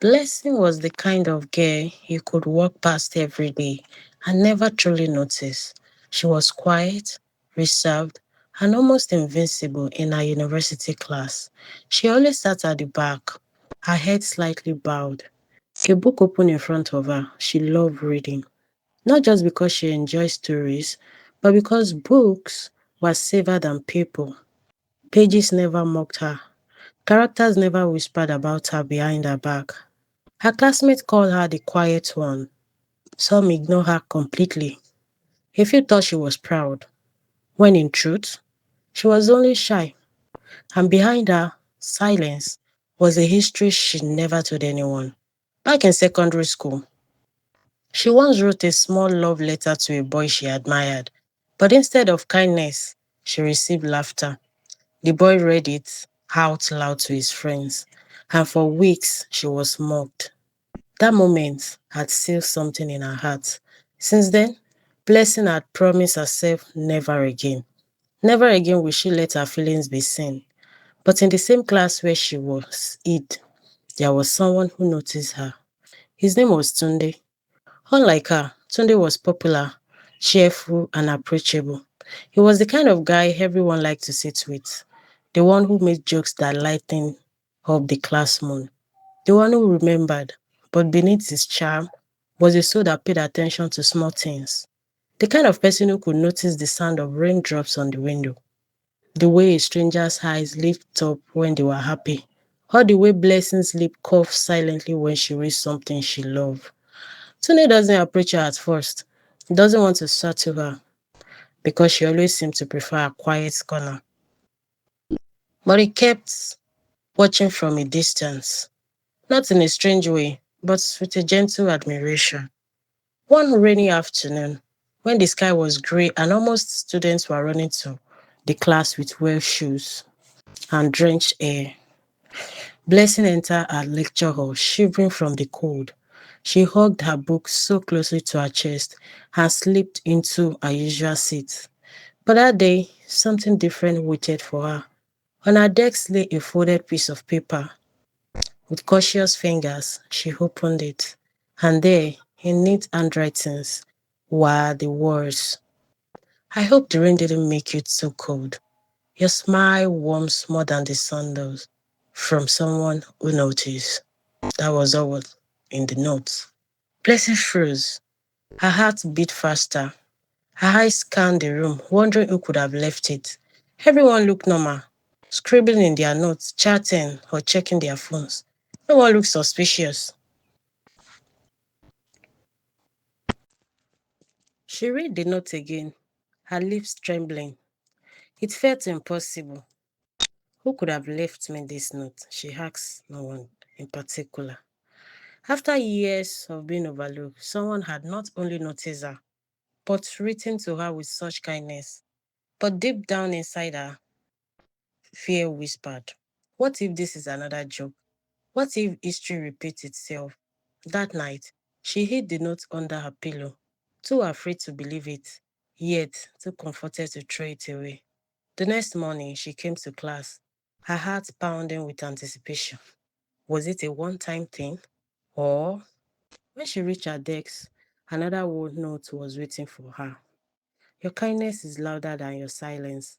Blessing was the kind of girl you could walk past every day and never truly notice. She was quiet, reserved, and almost invincible in her university class. She always sat at the back, her head slightly bowed, a book open in front of her. She loved reading, not just because she enjoyed stories, but because books were safer than people. Pages never mocked her. Characters never whispered about her behind her back. Her classmates called her the quiet one. Some ignored her completely. A few thought she was proud, when in truth, she was only shy. And behind her silence was a history she never told anyone. Back in secondary school, she once wrote a small love letter to a boy she admired. But instead of kindness, she received laughter. The boy read it out loud to his friends, and for weeks she was mocked. That moment had sealed something in her heart. Since then, Blessing had promised herself never again. Never again will she let her feelings be seen. But in the same class where she was hid, there was someone who noticed her. His name was Tunde. Unlike her, Tunde was popular, cheerful, and approachable. He was the kind of guy everyone liked to sit with, the one who made jokes that lightened up the class mood, the one who remembered, but beneath his charm was a soul that paid attention to small things. The kind of person who could notice the sound of raindrops on the window, the way a stranger's eyes lit up when they were happy, or the way Blessing's lip coughed silently when she read something she loved. Tune doesn't approach her at first. He doesn't want to settle her because she always seemed to prefer a quiet corner. But he kept watching from a distance, not in a strange way, but with a gentle admiration. One rainy afternoon, when the sky was grey and almost students were running to the class with wet shoes and drenched air, Blessing entered her lecture hall, shivering from the cold. She hugged her book so closely to her chest and slipped into her usual seat. But that day, something different waited for her. On her desk lay a folded piece of paper. With cautious fingers, she opened it. And there, in neat handwritings, were the words, I hope the rain didn't make you too cold. Your smile warms more than the sun does. From someone who noticed. That was all in the notes. Blessing froze. Her heart beat faster. Her eyes scanned the room, wondering who could have left it. Everyone looked normal, scribbling in their notes, chatting, or checking their phones. No one looked suspicious. She read the note again, her lips trembling. It felt impossible. Who could have left me this note? She asked no one in particular. After years of being overlooked, someone had not only noticed her, but written to her with such kindness. But deep down inside her, fear whispered, what if this is another joke? What if history repeats itself? That night, she hid the note under her pillow, too afraid to believe it, yet too comforted to throw it away. The next morning, she came to class, her heart pounding with anticipation. Was it a one time thing? Or when she reached her desk, another word note was waiting for her. Your kindness is louder than your silence.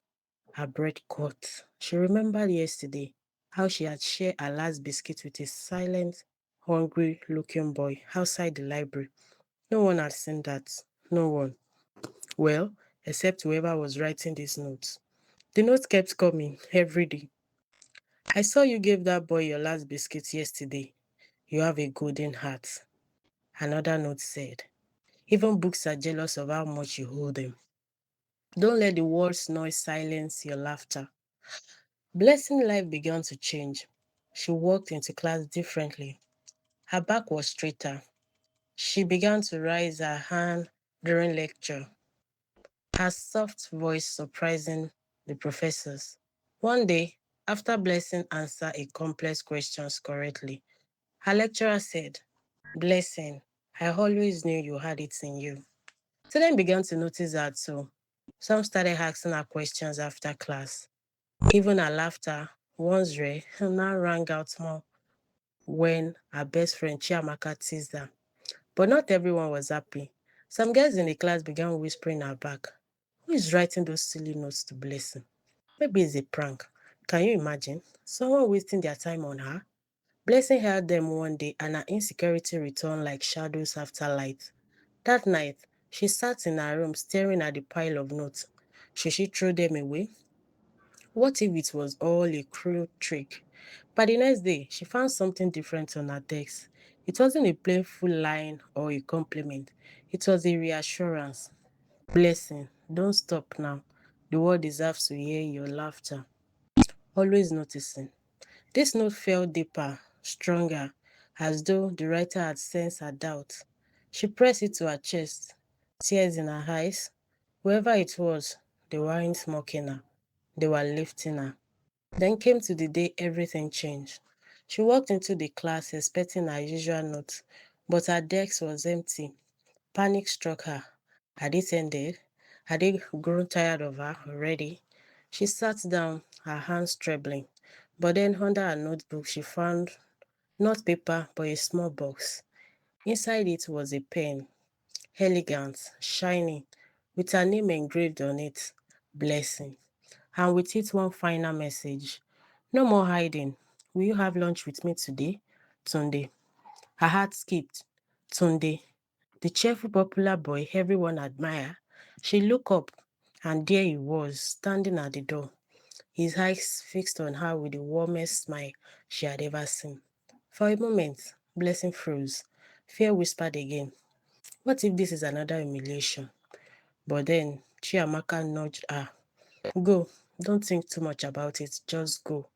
Her breath caught. She remembered yesterday how she had shared her last biscuit with a silent, hungry looking boy outside the library. No one had seen that. No one. Well, except whoever was writing these notes. The notes kept coming every day. I saw you gave that boy your last biscuit yesterday. You have a golden heart. Another note said, even books are jealous of how much you hold them. Don't let the world's noise silence your laughter. Blessing life began to change. She walked into class differently. Her back was straighter. She began to raise her hand during lecture, her soft voice surprising the professors. One day, after Blessing answered a complex question correctly, her lecturer said, Blessing, I always knew you had it in you. Students began to notice her too. Some started asking her questions after class. Even her laughter, once rare, now rang out more. when her best friend Chiamaka teased her. But not everyone was happy. Some girls in the class began whispering her back, "Who is writing those silly notes to Blessing? Maybe it's a prank." Can you imagine? Someone wasting their time on her? Blessing heard them one day and her insecurity returned like shadows after light. That night, she sat in her room staring at the pile of notes. Should she throw them away? What if it was all a cruel trick? By the next day, she found something different on her desk. It wasn't a playful line or a compliment. It was a reassurance. Blessing, don't stop now. The world deserves to hear your laughter. Always noticing. This note felt deeper, stronger, as though the writer had sensed her doubt. She pressed it to her chest, tears in her eyes. Whoever it was, they weren't mocking her. They were lifting her. Then came to the day everything changed. She walked into the class expecting her usual note, but her desk was empty. Panic struck her. Had it ended? Had they grown tired of her already? She sat down, her hands trembling. But then under her notebook, she found not paper, but a small box. Inside it was a pen, elegant, shiny, with her name engraved on it, Blessing. And with it, one final message. No more hiding. Will you have lunch with me today? Tunde. Her heart skipped. Tunde, the cheerful popular boy everyone admired. She looked up, and there he was, standing at the door, his eyes fixed on her with the warmest smile she had ever seen. For a moment, Blessing froze. Fear whispered again, what if this is another humiliation? But then Chiamaka nudged her. Go, don't think too much about it, just go.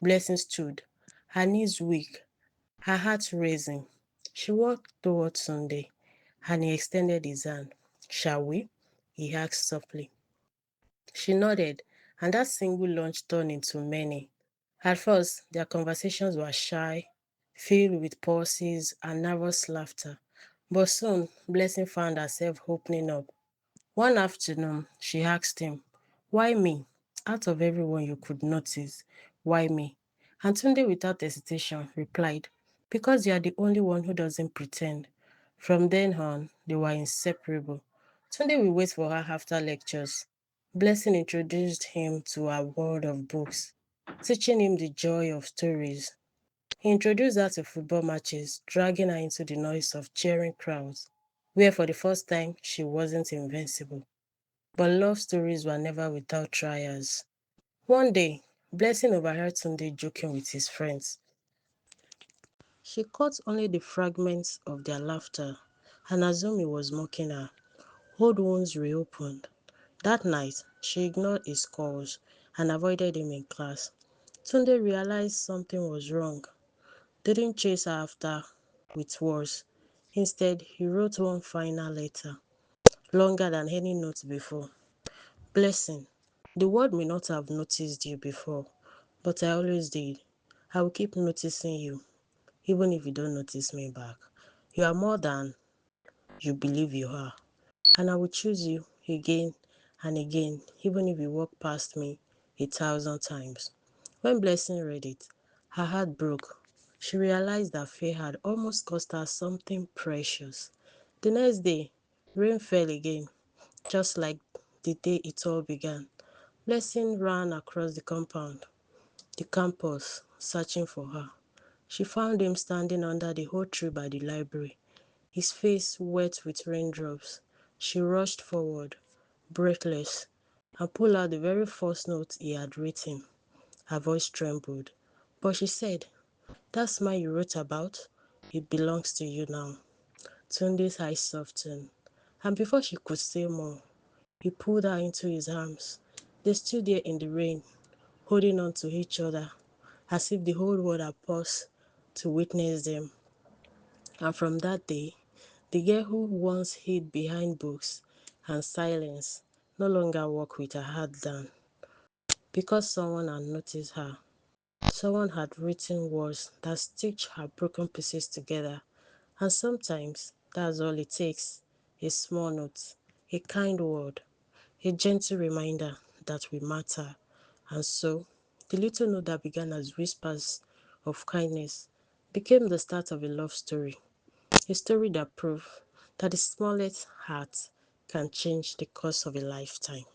Blessing stood, her knees weak, her heart racing. She walked towards Sunday, and he extended his hand. Shall we? He asked softly. She nodded, and that single lunch turned into many. At first, their conversations were shy, filled with pauses and nervous laughter. But soon, Blessing found herself opening up. One afternoon, she asked him, why me? Out of everyone you could notice, why me? And Tunde, without hesitation, replied, because you are the only one who doesn't pretend. From then on, they were inseparable. Tunde will wait for her after lectures. Blessing introduced him to her world of books, teaching him the joy of stories. He introduced her to football matches, dragging her into the noise of cheering crowds, where for the first time she wasn't invincible. But love stories were never without trials. One day, Blessing overheard Sunday joking with his friends. She caught only the fragments of their laughter and assumed he was mocking her. Old wounds reopened. That night, she ignored his calls and avoided him in class. Tunde realized something was wrong. Didn't chase her after with words. Instead, he wrote one final letter, longer than any note before. Blessing, the world may not have noticed you before, but I always did. I will keep noticing you, even if you don't notice me back. You are more than you believe you are. And I will choose you again and again, even if you walk past me 1,000 times. When Blessing read it, her heart broke. She realized that fear had almost cost her something precious. The next day, rain fell again, just like the day it all began. Blessing ran across the campus, searching for her. She found him standing under the oak tree by the library, his face wet with raindrops. She rushed forward, breathless, and pulled out the very first note he had written. Her voice trembled, but she said, that smile you wrote about, it belongs to you now. Tunde's eyes softened, and before she could say more, he pulled her into his arms. They stood there in the rain, holding on to each other, as if the whole world had paused to witness them. And from that day, the girl who once hid behind books and silence no longer walked with her head down because someone had noticed her. Someone had written words that stitched her broken pieces together. And sometimes that's all it takes, a small note, a kind word, a gentle reminder that we matter. And so, the little note that began as whispers of kindness became the start of a love story, a story that proved that the smallest heart can change the course of a lifetime.